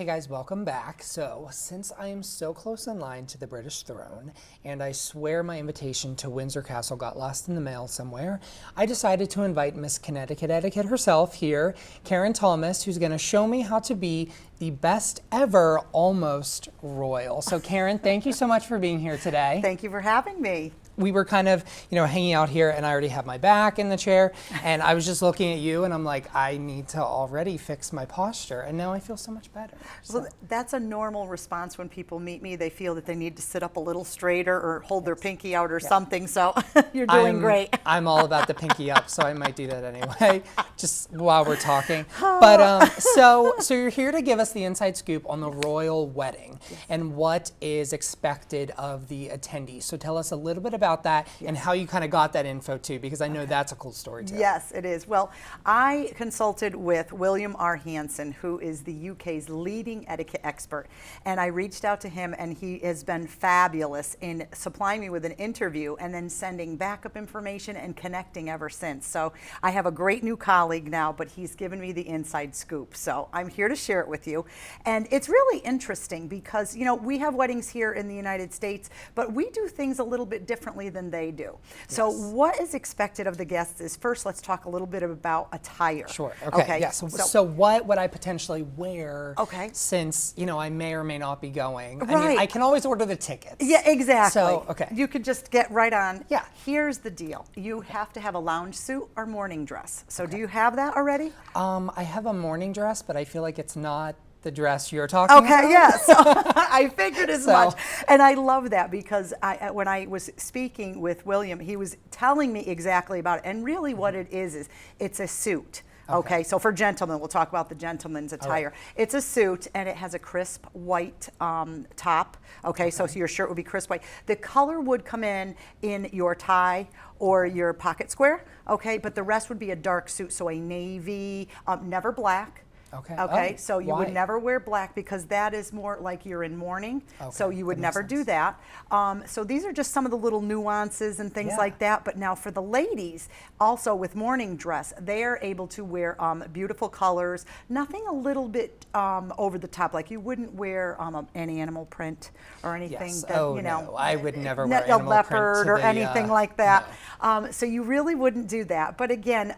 Hey guys, welcome back. So, since I am so close in line to the British throne, and I swear my invitation to Windsor Castle got lost in the mail somewhere, I decided to invite Miss Connecticut Etiquette herself here, Karen Thomas, who's going to show me how to be the best ever almost royal. So Karen, thank you so much for being here today. Thank you for having me. We were kind of, hanging out here, and I already have my back in the chair, and I was just looking at you, and I'm like, I need to already fix my posture, and now I feel so much better. So. Well, that's a normal response when people meet me. They feel that they need to sit up a little straighter or hold their pinky out or something, so you're doing great. I'm all about the pinky up, so I might do that anyway, just while we're talking. But so you're here to give us the inside scoop on the royal wedding and what is expected of the attendees. So tell us a little bit about that and how you kind of got that info too, because I know that's a cool story too. Yes, it is. Well, I consulted with William R. Hansen, who is the UK's leading etiquette expert, and I reached out to him, and he has been fabulous in supplying me with an interview and then sending backup information and connecting ever since. So I have a great new colleague now, but he's given me the inside scoop. So I'm here to share it with you. And it's really interesting because, we have weddings here in the United States, but we do things a little bit differently than they do. So what is expected of the guests is, first, let's talk a little bit about attire. Sure. Okay. Yeah. So what would I potentially wear? Okay. Since I may or may not be going. Right. I mean, I can always order the tickets. Yeah, exactly. So okay. You could just get right on. Yeah. Here's the deal. You have to have a lounge suit or morning dress. So do you have that already? I have a morning dress, but I feel like it's not the dress you're talking about. Okay, yeah, so I figured as much. And I love that because when I was speaking with William, he was telling me exactly about it. And really what it is it's a suit. Okay, so for gentlemen, we'll talk about the gentleman's attire. Right. It's a suit, and it has a crisp white top. Okay, so your shirt would be crisp white. The color would come in your tie or your pocket square, okay, but the rest would be a dark suit, so a navy, never black. Okay, so you would never wear black because that is more like you're in mourning. So you would never do that. So these are just some of the little nuances and things like that. But now for the ladies, also with morning dress, they are able to wear beautiful colors, nothing a little bit over the top. Like you wouldn't wear any animal print or anything that, no, I would never wear animal leopard print or anything like that. No. So you really wouldn't do that. But again,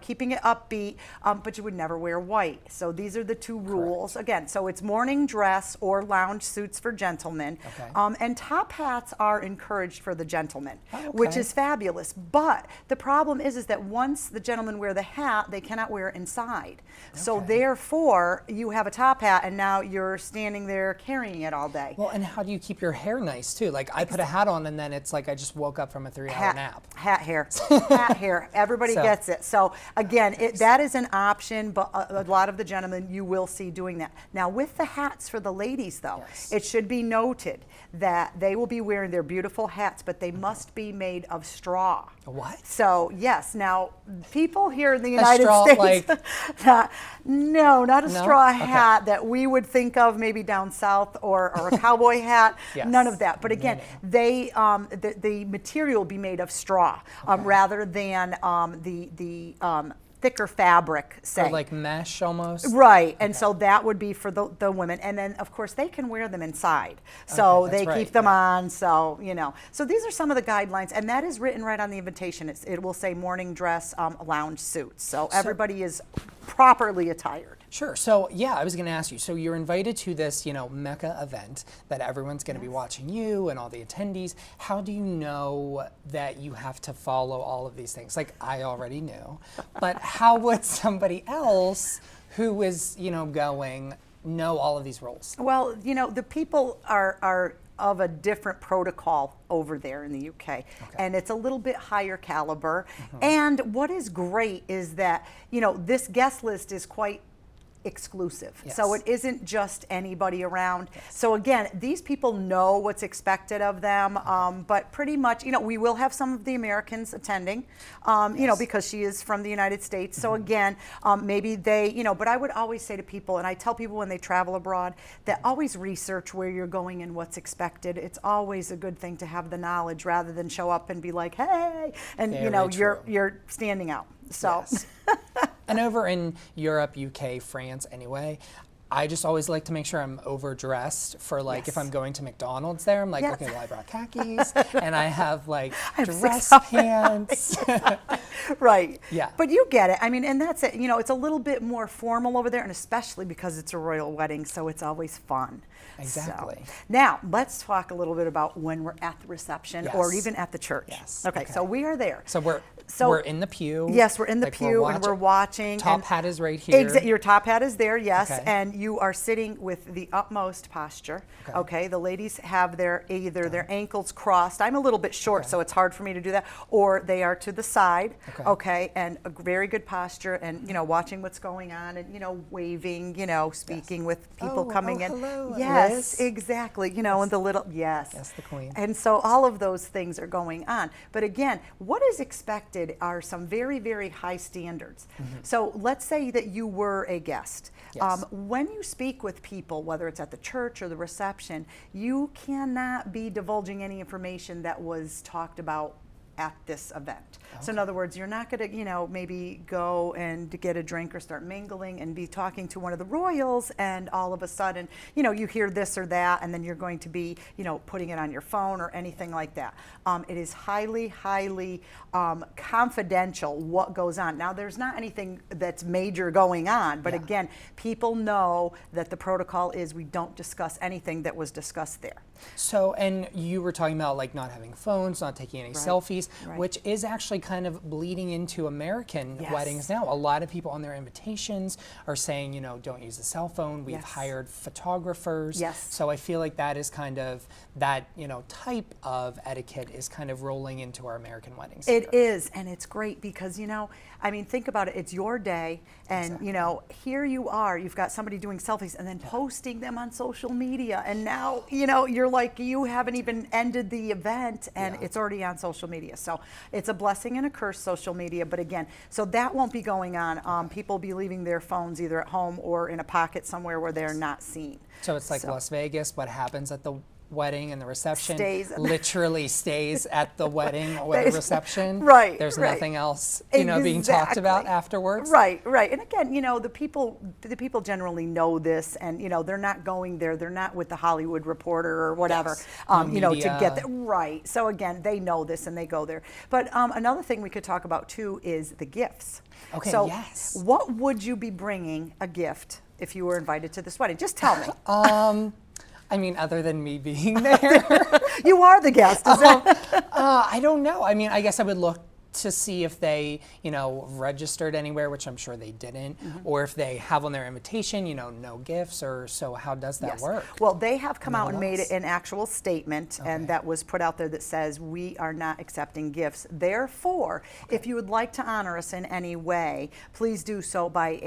keeping it upbeat, but you would never wear white. So these are the two rules. Correct. Again, so it's morning dress or lounge suits for gentlemen. Okay. And top hats are encouraged for the gentlemen, which is fabulous. But the problem is that once the gentlemen wear the hat, they cannot wear it inside. So therefore, you have a top hat, and now you're standing there carrying it all day. Well, and how do you keep your hair nice, too? Like, I put a hat on, and then it's like I just woke up from a 3-hour nap. Hat hair. Hat hair. Everybody gets it. So, again, that is an option, but a lot of the gentlemen you will see doing that. Now, with the hats for the ladies, though, it should be noted that they will be wearing their beautiful hats, but they must be made of straw. What? So, yes. Now, people here in the United States, no, not a straw hat that we would think of maybe down south or a cowboy hat. None of that. But again, the material will be made of straw rather than the thicker fabric, say. Or like mesh almost? Right, and so that would be for the women. And then, of course, they can wear them inside. So they keep them on, so, So these are some of the guidelines, and that is written right on the invitation. It will say morning dress, lounge suits. So everybody is properly attired. Sure. So, I was going to ask you. So, you're invited to this, Mecca event that everyone's going to be watching you and all the attendees. How do you know that you have to follow all of these things? Like, I already knew. But how would somebody else who is, going know all of these rules? Well, the people are of a different protocol over there in the UK. And it's a little bit higher caliber. And what is great is that, this guest list is quite exclusive. So it isn't just anybody around. So again, these people know what's expected of them, but pretty much, we will have some of the Americans attending, because she is from the United States. So again, maybe they, but I would always say to people, and I tell people when they travel abroad, that always research where you're going and what's expected. It's always a good thing to have the knowledge rather than show up and be like, hey, and you're standing out. So. And over in Europe, UK, France, anyway, I just always like to make sure I'm overdressed for like if Yes. I'm going to McDonald's there, I'm like, Yes. okay, well I brought khakis and I have like have dress 6 pants. Right. Yeah. But you get it. I mean, and that's it. You know, it's a little bit more formal over there, and especially because it's a royal wedding, so it's always fun. Exactly. So, now, let's talk a little bit about when we're at the reception or Yes. even at the church. Yes. Okay, so we are there. So we're in the pew. Yes, we're in the like pew and we're watching. Top and hat is right here. Your top hat is there, yes, Okay. and you are sitting with the utmost posture. Okay, the ladies have either their ankles crossed. I'm a little bit short, so it's hard for me to do that, or they are to the side. Okay, and a very good posture, and watching what's going on, and waving, speaking with people coming in. Hello, yes, Liz. exactly. And the little Yes, the queen. And so all of those things are going on. But again, what is expected are some very, very high standards. So let's say that you were a guest. Yes. When you speak with people, whether it's at the church or the reception, you cannot be divulging any information that was talked about at this event. So in other words, you're not going to, maybe go and get a drink or start mingling and be talking to one of the royals, and all of a sudden, you hear this or that, and then you're going to be, putting it on your phone or anything like that. It is highly, highly confidential what goes on. Now, there's not anything that's major going on, but again, people know that the protocol is we don't discuss anything that was discussed there. So, and you were talking about like not having phones, not taking any selfies, which is actually kind of bleeding into American weddings now. A lot of people on their invitations are saying, don't use the cell phone. We've hired photographers. So I feel like that is kind of that, type of etiquette is kind of rolling into our American weddings. It is, and it's great because, think about it. It's your day, and, here you are. You've got somebody doing selfies and then posting them on social media, and now, you're like, you haven't even ended the event, and it's already on social media. So it's a blessing and a curse, social media. But again, so that won't be going on. People will be leaving their phones either at home or in a pocket somewhere where they're not seen. So it's like Las Vegas. What happens at the wedding and the reception literally stays at the wedding or the reception. Right. There's nothing else, being talked about afterwards. Right. And again, the people generally know this, and they're not going there. They're not with the Hollywood Reporter or whatever, to get there. Right. So again, they know this and they go there. But another thing we could talk about too is the gifts. Okay. So yes. what would you be bringing a gift if you were invited to this wedding? Just tell me. Other than me being there. You are the guest, is that? I don't know. I guess I would look to see if they, registered anywhere, which I'm sure they didn't, or if they have on their invitation, no gifts, or so how does that work? Well, they have come out and made an actual statement, and that was put out there that says we are not accepting gifts. Therefore, if you would like to honor us in any way, please do so by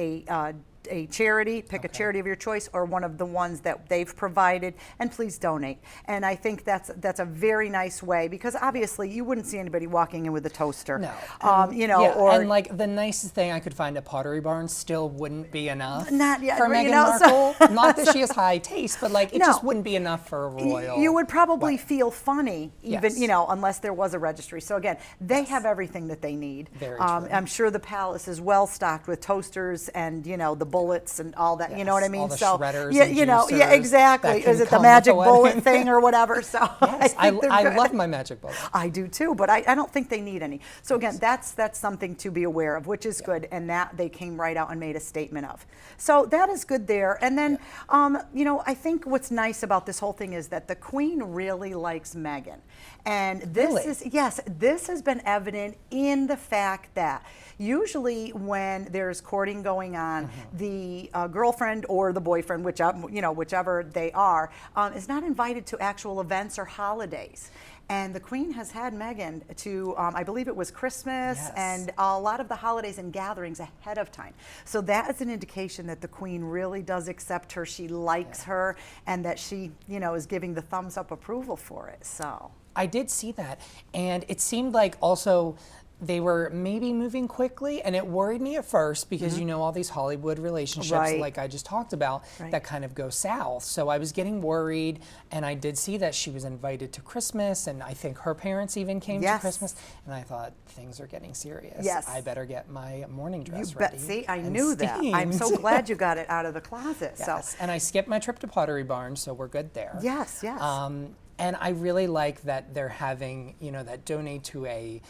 a charity, pick a charity of your choice or one of the ones that they've provided, and please donate. And I think that's a very nice way, because obviously you wouldn't see anybody walking in with a toaster. No. And like the nicest thing I could find at Pottery Barn still wouldn't be enough. Not yet, for Meghan Markle. Not that she has high taste, but like it just wouldn't be enough for a royal. You would probably feel funny, even unless there was a registry. So again, they have everything that they need. Very true. I'm sure the palace is well stocked with toasters and the bullets and all that. You know what I mean? All the so shredders yeah, and exactly. Is it the magic bullet thing or whatever? So yes, I love my magic bullet. I do too, but I don't think they need any. So again, that's something to be aware of, which is good, and that they came right out and made a statement of. So that is good there. And then, I think what's nice about this whole thing is that the Queen really likes Meghan, and this this has been evident in the fact that usually when there's courting going on, the girlfriend or the boyfriend, whichever they are, is not invited to actual events or holidays. And the Queen has had Meghan to, I believe it was Christmas and a lot of the holidays and gatherings ahead of time. So that is an indication that the Queen really does accept her. She likes her, and that she, is giving the thumbs up approval for it. So I did see that, and it seemed like also they were maybe moving quickly, and it worried me at first because you know all these Hollywood relationships, Right. like I just talked about, Right. that kind of go south. So I was getting worried, and I did see that she was invited to Christmas, and I think her parents even came to Yes. Christmas, and I thought things are getting serious. Yes. I better get my morning dress You ready. bet. See, I and knew that. I'm so steamed. glad you got it out of the closet. Yes, and I skipped my trip to Pottery Barn, so we're good there. Yes, yes. And I really like that they're having, that donate to a,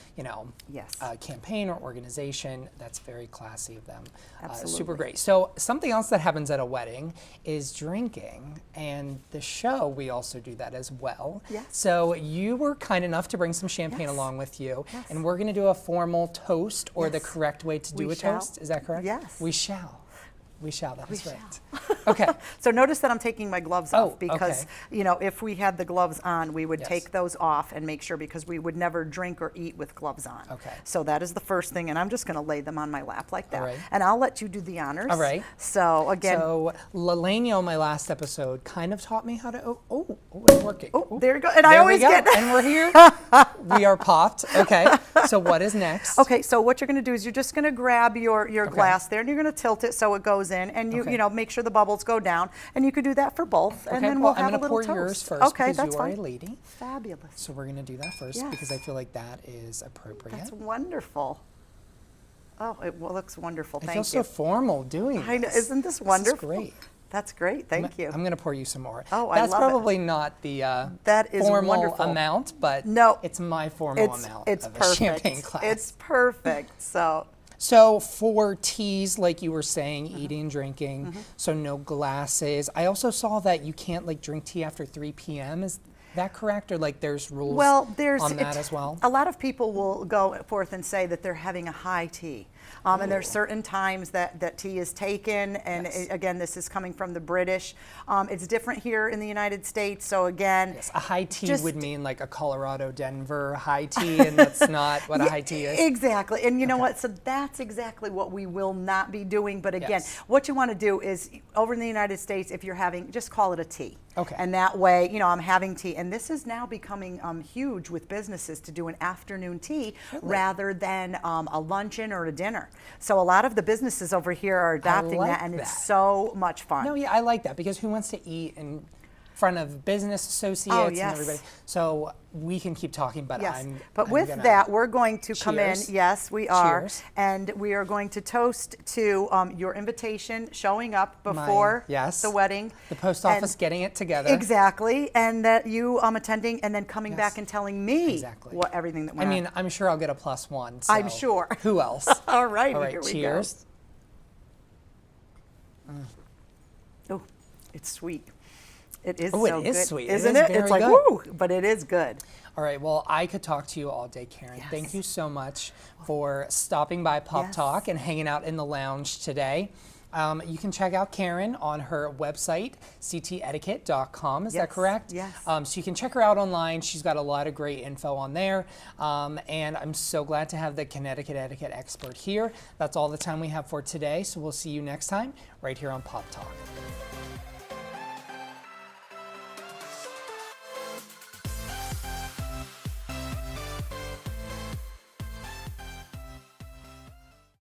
Yes. campaign or organization. That's very classy of them. Super Absolutely. great. So something else that happens at a wedding is drinking, and the show, we also do that as well. Yes. So you were kind enough to bring some champagne Yes. along with you, Yes. and we're going to do a formal toast, or the Yes. correct way to do We a shall. toast. Is that correct? Yes. We shall. We shall, that is shall. right. Okay. So notice that I'm taking my gloves Oh, off because, okay. if we had the gloves on, we would Yes. take those off and make sure, because we would never drink or eat with gloves on. Okay. So that is the first thing, and I'm just going to lay them on my lap like that. All right. And I'll let you do the honors. All right. So again, So Lalanio, my last episode, kind of taught me how to. Oh, it's working. oh, there you go. And I There always we go. get. And we're here. We are popped. Okay. So what is next? Okay, so what you're going to do is you're just going to grab your glass there, and you're going to tilt it so it goes in, and Okay. make sure the bubbles go down, and you could do that for both, and Okay, then well, we'll have I'm a gonna little pour toast. yours first Okay, because that's you are fine. a lady. Fabulous. So we're going to do that first Yes. because I feel like that is appropriate. That's wonderful. Oh, it looks wonderful. I Thank feel you. so formal doing I know. this. Isn't this wonderful? This is great. That's great. Thank you. I'm going to pour you some more. Oh, I That's love it. probably not the That is formal wonderful. amount, but No, it's my formal amount it's of a perfect. champagne glass. It's perfect. So for teas, like you were saying, Mm-hmm. eating, drinking, so no glasses. I also saw that you can't drink tea after 3 p.m. Is that correct? Or there's rules there's on that as well? A lot of people will go forth and say that they're having a high tea. And there's certain times that tea is taken, and Yes. again, this is coming from the British. It's different here in the United States, so again, Yes, a high tea just- would mean like a Colorado Denver high tea, and that's not what a high tea is. Exactly, and you know what? So that's exactly what we will not be doing. But again, Yes. what you want to do is over in the United States, if you're having, just call it a tea. Okay. And that way, I'm having tea, and this is now becoming huge with businesses to do an afternoon tea rather than a luncheon or a dinner. So a lot of the businesses over here are adopting like that, and that. it's so much fun. No, yeah, I like that because who wants to eat in front of business associates yes. and everybody? So we can keep talking, but Yes, I'm. but I'm with gonna- that, we're going to come in. Cheers. Yes, we are, Cheers. and we are going to toast to your invitation showing up before yes. the wedding. The post And- office getting it together. Exactly, and that you attending, and then coming Yes. back and telling me Exactly. what everything that I went mean, on. I'm sure I'll get a +1. I'm so sure. Who else? All right, All right, here we cheers. go. Oh, it's sweet. It is Oh, it so is good, sweet. It isn't is it? very It's like good. woo, but it is good. All right, well, I could talk to you all day, Karen. Yes. Thank you so much for stopping by Pop Yes. Talk and hanging out in the lounge today. You can check out Karen on her website, ctetiquette.com. Is that Yes, correct? yes. So you can check her out online. She's got a lot of great info on there. And I'm so glad to have the Connecticut etiquette expert here. That's all the time we have for today. So we'll see you next time right here on Pop Talk.